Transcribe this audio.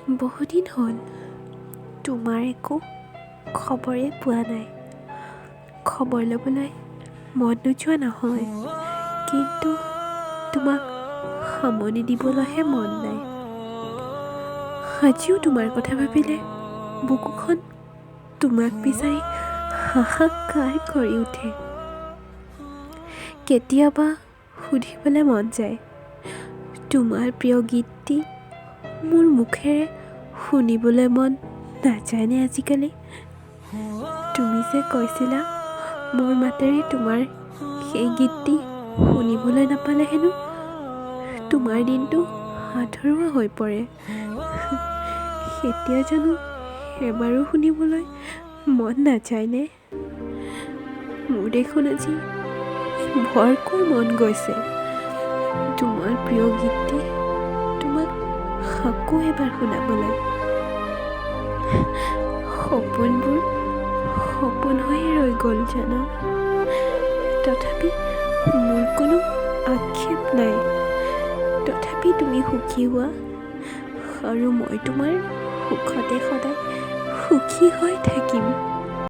বহুদিন হ'ল তোমাৰ একো খবৰে পোৱা নাই। খবৰ ল'বলৈ মন নোযোৱা নহয়, কিন্তু তোমাক সামনি দিবলৈহে মন নাই। আজিও তোমাৰ কথা ভাবিলে বুকুখন তোমাক বিচাৰি হাহাকাৰ কৰি উঠে। কেতিয়াবা সুধিবলৈ মন যায়, তোমাৰ প্ৰিয় গীতটি মোৰ মুখেৰে শুনিবলৈ মন নাযায়নে আজিকালি? তুমি যে কৈছিলা মোৰ মাতেৰে তোমাৰ সেই গীতটি শুনিবলৈ নাপালে হেনো তোমাৰ দিনটো আধৰুৱা হৈ পৰে। এতিয়া জানো এবাৰো শুনিবলৈ মন নাযায়নে? মোৰ দেখোন আজি ভৰকৈ মন গৈছে তোমাৰ প্ৰিয় গীতটি তোমাক আকৌ এবাৰ শুনাবলৈ। সপোনবোৰ সপোন হৈয়ে ৰৈ গ'ল জানো। তথাপি মোৰ কোনো আক্ষেপ নাই। তথাপি তুমি সুখী হোৱা আৰু মই তোমাৰ সুখতে সদায় সুখী হৈ থাকিম।